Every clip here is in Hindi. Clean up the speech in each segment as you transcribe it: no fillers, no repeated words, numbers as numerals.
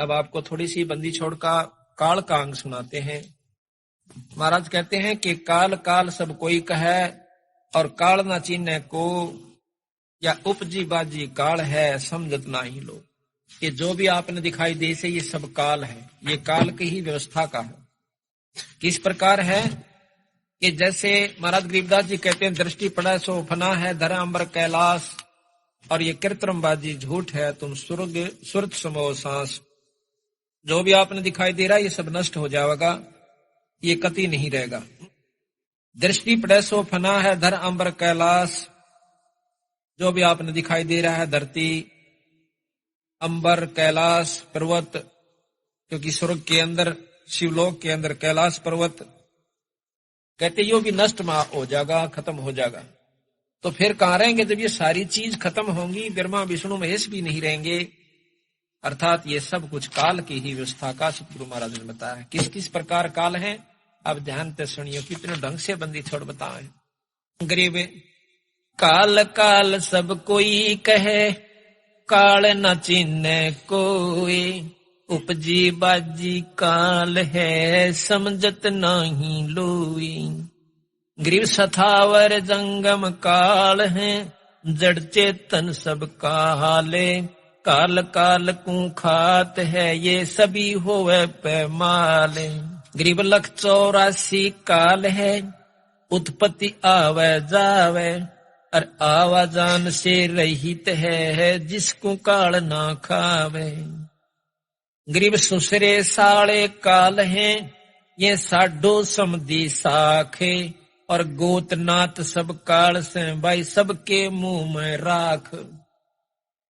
अब आपको थोड़ी सी बंदी छोड़ का काल का अंग सुनाते हैं। महाराज कहते हैं कि काल काल सब कोई कहे और काल ना चीने को, या उपजी बाजी काल है समझत नाही लो। कि जो भी आपने दिखाई दे से ये सब काल है, ये काल की ही व्यवस्था का है। किस प्रकार है कि जैसे महाराज गरीबदास जी कहते हैं, दृष्टि पड़े सो फना है धर अंबर कैलाश, और ये कृत्रिमबाजी झूठ है तुम स्वर्ग सुरत समो सांस। जो भी आपने दिखाई दे रहा है ये सब नष्ट हो जाएगा, ये कति नहीं रहेगा। दृष्टि पड़े सो फना है धर अंबर कैलाश, जो भी आपने दिखाई दे रहा है धरती, अंबर, कैलाश, पर्वत, क्योंकि स्वर्ग के अंदर, शिवलोक के अंदर कैलाश पर्वत, कहते यो भी नष्ट हो जाएगा, खत्म हो जाएगा। तो फिर कहां रहेंगे जब ये सारी चीज खत्म होंगी? ब्रह्मा विष्णु महेश भी नहीं रहेंगे। अर्थात ये सब कुछ काल की ही व्यवस्था का सतगुरु महाराज ने बताया। किस किस प्रकार काल है, अब ध्यान से सुनियो, कितने ढंग से बंदी छोड़ बताए। गरीब काल काल सब कोई कहे, काल न चिन्ह कोई, उपजी बाजी काल है समझत नहीं लोई। गरीब सथावर जंगम काल है, जड़ चेतन सब काले, काल काल को खात है ये सभी होवे पैमाले। गरीब लख 84 काल है, उत्पत्ति आवे जावे, और आवाजान से रहित है जिसको काल ना खावे। गरीब सुसरे साले काल है, ये साडो समधी साखे, और गोतनाथ सब काल से भाई सबके मुंह में राख।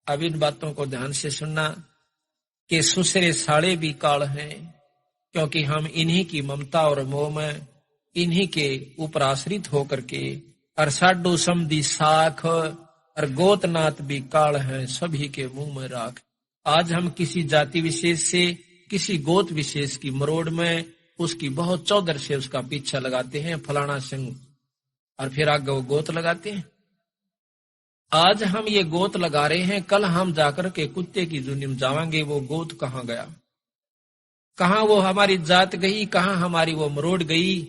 अब इन बातों को ध्यान से सुनना कि सुसरे साले भी काल हैं, क्योंकि हम इन्हीं की ममता और मोह में, इन्हीं के ऊपर आश्रित होकर के, और साडो समधी साख और गोतनाथ भी काल हैं, सभी के मुंह में राख। आज हम किसी जाति विशेष से, किसी गोत विशेष की मरोड़ में उसकी बहुत चौधर से उसका पीछा लगाते हैं, फलाना सिंह, और फिर आगे वो गोत लगाते हैं। आज हम ये गोत लगा रहे हैं, कल हम जाकर के कुत्ते की जुनी में जावांगे, वो गोत कहाँ गया, कहाँ वो हमारी जात गई, कहाँ हमारी वो मरोड़ गई।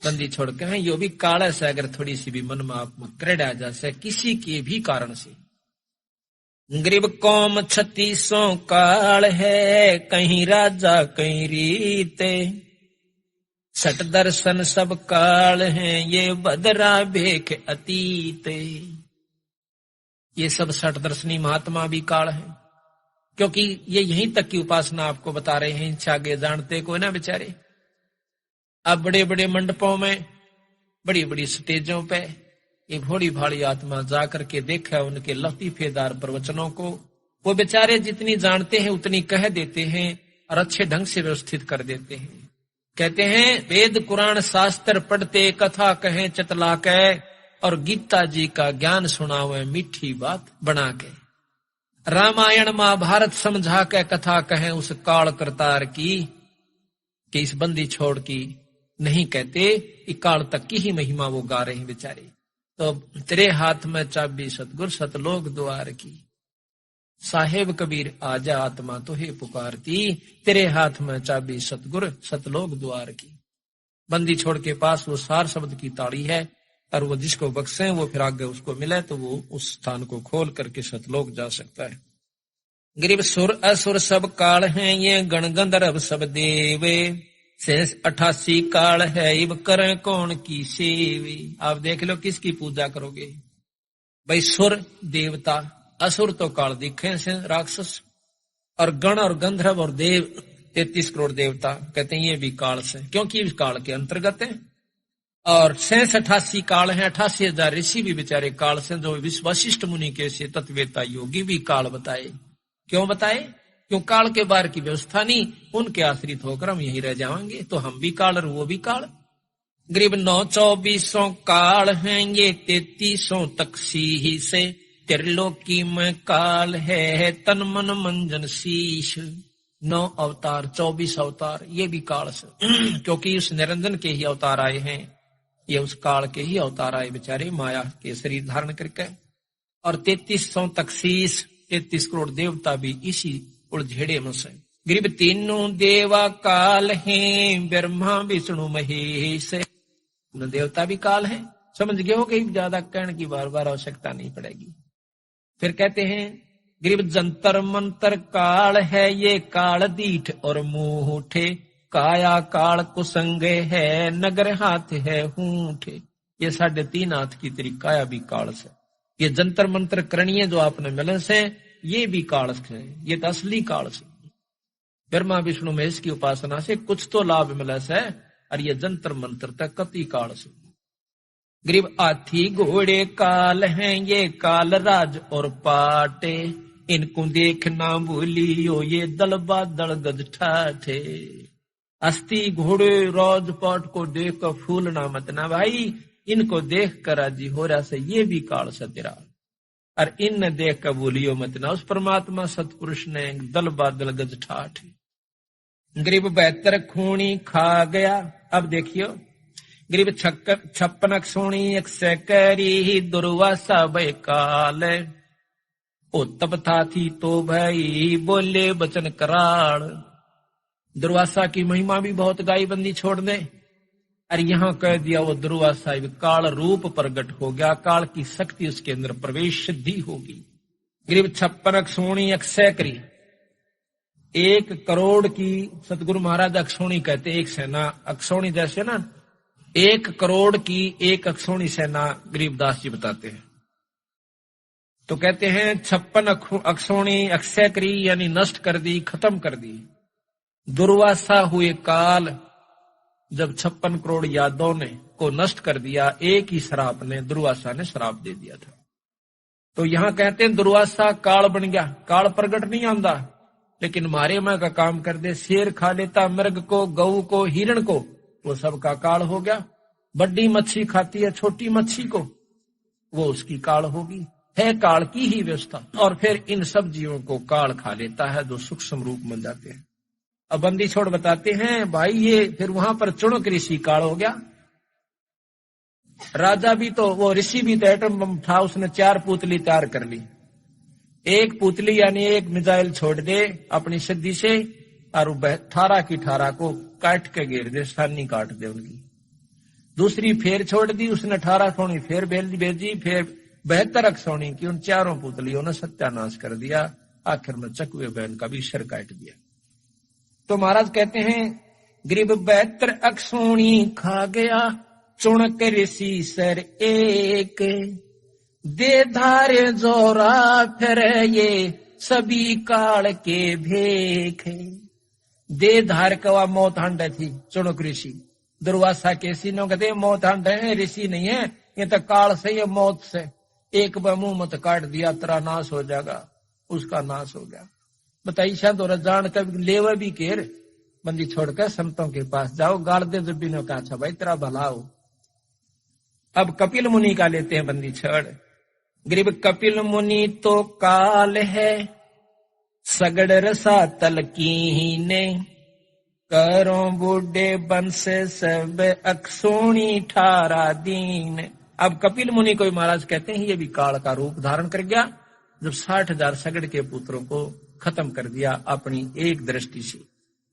बंदी छोड़ के हैं, यो भी काला से अगर थोड़ी सी भी मन में आप क्रेड आ जाए किसी के भी कारण से। गरीब कौम 36 काल है, कहीं राजा कहीं रीते, सट दर्शन सब काल हैं ये बदरा भेख अतीत। ये सब सट दर्शनी महात्मा भी काल है, क्योंकि ये यहीं तक की उपासना आपको बता रहे हैं, इनसे आगे जानते को ना बेचारे। अब बड़े बड़े मंडपों में, बड़ी बड़ी स्टेजों पे ये भोली भाली आत्मा जाकर के देखा उनके लतीफेदार प्रवचनों को। वो बेचारे जितनी जानते हैं उतनी कह देते हैं और अच्छे ढंग से व्यवस्थित कर देते हैं। कहते हैं वेद कुरान शास्त्र पढ़ते, कथा कहें चतला के, और गीता जी का ज्ञान सुनावे मीठी बात बना के। रामायण महाभारत समझा के कथा कहें उस काल करतार की, कि इस बंदी छोड़ की नहीं कहते, काल तक की ही महिमा वो गा रहे हैं बेचारे। तो तेरे हाथ में चाबी सतगुर सतलोक द्वार की, साहेब कबीर आजा आत्मा तो हे पुकारती, तेरे हाथ में चाबी सतगुर सतलोक द्वार की। बंदी छोड़ के पास वो सार शब्द की ताड़ी है, और वो जिसको बख्शे वो फिर आगे उसको मिले तो वो उस स्थान को खोल करके सतलोक जा सकता है। गरीब सुर असुर सब काल हैं ये गण गंधर्व सब देवे, शेष 88 काल है इब करें कौन की सेवी। आप देख लो किसकी पूजा करोगे भाई, सुर देवता, असुर तो काल दिखे से राक्षस, और गण और गंधर्व और देव 33 करोड़ देवता कहते हैं ये भी काल से, क्योंकि इस काल के अंतर्गत है। और 88 काल है, 88,000 ऋषि भी बेचारे काल से, जो वशिष्ठ मुनि के से तत्वेता योगी भी काल बताए। क्यों बताए? क्यों काल के बार की व्यवस्था नहीं, उनके आश्रित होकर हम यहीं रह जाएंगे, तो हम भी काल और वो भी काल। गरीब 9-24 काल हैं ये 33 तक सी से, त्रिलोकी में काल है तन मन मंजन शीश। 9 अवतार 24 अवतार ये भी काल से, क्योंकि उस निरंजन के ही अवतार आए हैं, ये उस काल के ही अवतार आए बेचारे, माया के शरीर धारण करके। और 33 तक शीश, 33 करोड़ देवता भी इसी उड़झेड़े में से। गरीब तीनों देवा काल हैं, ब्रह्मा विष्णु महेश। देवता भी काल है, समझ गए हो कि ज्यादा कहने की बार बार आवश्यकता नहीं पड़ेगी। फिर कहते हैं गरीब जंतर मंतर काल है, ये काल दीठ और मुंह काया काल कुसंगे है, नगर हाथ है हूठे। ये 3.5 हाथ की तेरी काया भी काल से। ये जंतर मंत्र करणीय जो आपने मिले से, ये भी काल से, ये तो असली काल से। ब्रह्मा विष्णु महेश की उपासना से कुछ तो लाभ मिला से, और ये जंतर मंत्र तक कति काल से। गरीब हाथी घोड़े काल हैं, ये काल राज और पाटे, इनको देखना भूलियो ये दल बादल गज ठाठे। अस्थि घोड़े राजपाट को देख कर फूलना मत ना भाई, इनको देख कर राजी हो रहा से, ये भी काल से तेरा। और इन देख कर भूलियो मत ना उस परमात्मा सतपुरुष ने दल बादल गज ठाठे। गरीब 72 खूनी खा गया। अब देखियो गरीब 56 सोनी 100 करी, दुर्वासा भय काल, ओ तब था थी तो भाई बोले बचन कराल। दुर्वासा की महिमा भी बहुत गाई बंदी छोड़ दे, और यहां कह दिया वो दुर्वासा काल रूप प्रकट हो गया, काल की शक्ति उसके अंदर प्रवेश सिद्धि होगी। गरीब 56 सोनी 100 करी, 1 करोड़ की सतगुरु महाराज अक्षोणी कहते, एक सेना अक्षोणी जैसे ना 1 करोड़ की 1 अक्षोणी सेना गरीबदास जी बताते हैं। तो कहते हैं 56 अक्षोणी 100 करी, यानी नष्ट कर दी, खत्म कर दी। दुर्वासा हुए काल, जब 56 करोड़ यादवों ने को नष्ट कर दिया, एक ही श्राप ने दुर्वासा ने श्राप दे दिया था। तो यहां कहते हैं दुर्वासा काल बन गया। काल प्रगट नहीं आंदा, लेकिन मारे मां का काम कर दे। शेर खा लेता मृग को, गऊ को, हिरण को, वो सबका काल हो गया। बड़ी मच्छी खाती है छोटी मच्छी को, वो उसकी काल होगी। है काल की ही व्यवस्था। और फिर इन सब जीवों को काल खा लेता है जो सूक्ष्म रूप में जाते हैं। अब बंदी छोड़ बताते हैं भाई, ये फिर वहां पर चुणक ऋषि काल हो गया। राजा भी तो, वो ऋषि भी तो एटम बम था, उसने 4 पुतली तैयार कर ली। एक पुतली यानी एक मिसाइल छोड़ दे अपनी सिद्धि से, और 18 की 18 को काट के घेर दे, सानी काट दे उनकी। दूसरी फेर छोड़ दी उसने, 18 सोनी फेर भेजी, फिर 72 सोनी की उन 4 पुतलियों ने सत्यानाश कर दिया। आखिर में चकवे बहन का भी सिर काट दिया। तो महाराज कहते हैं गरीब 72 अक्षोणी खा गया, चुणक ऋषि सर एक, दे धारे जोरा फिर ये सभी काल के भेख। दे धार कवा मौत हंड थी चुणक ऋषि। दुर्वासा के सीनों कहते मौत हंड है, ऋषि नहीं है, ये तो काल से, ये मौत से। एक बार मुंह मत काट दिया तेरा नाश हो जाएगा, उसका नाश हो गया। बताइए शायद और जान कर लेवे भी केर, बंदी छोड़कर संतों के पास जाओ, गाड़ दे जब भी ने कहा अच्छा भाई तेरा भला हो। अब कपिल मुनि का लेते हैं बंदी छोड़। गरीब कपिल मुनि तो काल है, सगड़ रसा तलकीने, करो बूढ़े बंश सब अक्षोणी 18 दीन। अब कपिल मुनि को महाराज कहते हैं ये भी काल का रूप धारण कर गया, जब 60,000 सगड़ के पुत्रों को खत्म कर दिया अपनी एक दृष्टि से।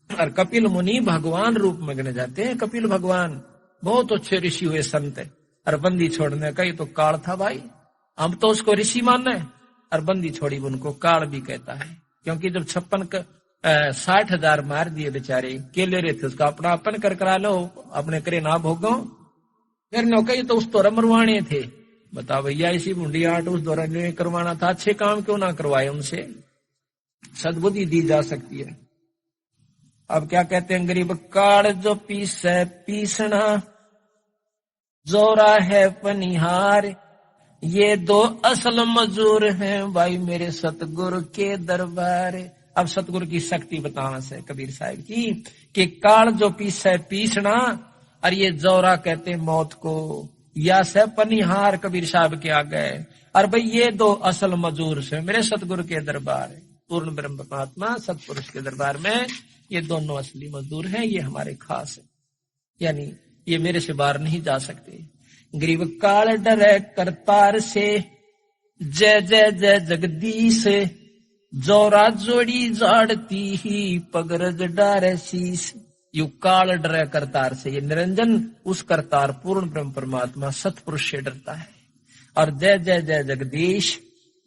और कपिल मुनि भगवान रूप में गणे जाते हैं। कपिल भगवान बहुत अच्छे ऋषि हुए संत है। और बंदी छोड़ने का ये तो काल था भाई, हम तो उसको ऋषि मानना है। और बंदी छोड़ी उनको काल भी कहता है, क्योंकि जब 60,000 मार दिए बेचारे, केले रहे थे, उसका अपना अपन कर करा लो, अपने करे ना भोगो। फिर नौकरी तो उस दौरान मरवाने थे। बताओ भैया इसी बूंदी आट उस दौरान करवाना था, अच्छे काम क्यों ना करवाए उनसे। सद्बुद्धि दी जा सकती है। अब क्या कहते हैं गरीब काल जो पीसे पीसना, जोरा है पनिहार, ये 2 असल मजूर हैं भाई मेरे सतगुरु के दरबार। अब सतगुरु की शक्ति बताना से कबीर साहब की, कि काल जो पीसे पीसना, और ये जोरा कहते मौत को, या से पनिहार कबीर साहब के आ गए। और भाई ये 2 असल मजूर से मेरे सतगुरु के दरबार, पूर्ण ब्रह्म परमात्मा सतपुरुष के दरबार में ये दोनों असली मजदूर हैं, ये हमारे खास है, यानी ये मेरे से बाहर नहीं जा सकते। गरीब काल डरे करतार से, जय जय जय जगदीश, जोरा जोड़ी झाड़ती ही पगरज डारे शीस। यू काल डरे करतार से, ये निरंजन उस करतार पूर्ण ब्रह्म परमात्मा सतपुरुष से डरता है। और जय जय जय जगदीश,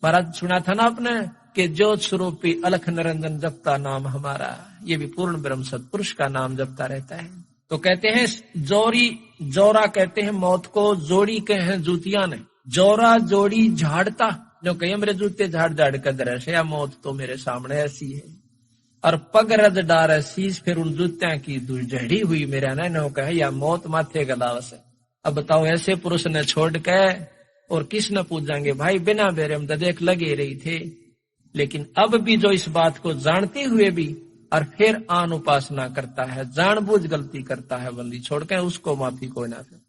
महाराज सुना था ना आपने कि ज्योत स्वरूपी अलख निरंजन जपता नाम हमारा, ये भी पूर्ण ब्रह्म सतपुरुष का नाम जपता रहता है। तो कहते हैं जोरी, जोरा कहते हैं मौत को, जोड़ी कहे हैं जूतियां ने। जोरा जोड़ी झाड़ता, जो कहे मेरे जूते झाड़ झाड़ कर दरस, या मौत तो मेरे सामने ऐसी है। और पग रज डार शीश, फिर उन जूत्या की झड़ी हुई मेरा न कहे, या मौत माथे गलावस है। अब बताओ ऐसे पुरुष ने छोड़ के और किस न पूजेंगे भाई, बिना बेरे हम तो देख लगे रही थे। लेकिन अब भी जो इस बात को जानते हुए भी और फिर आन उपासना करता है, जानबूझ गलती करता है, बंदी छोड़ के, उसको माफी कोई ना दे।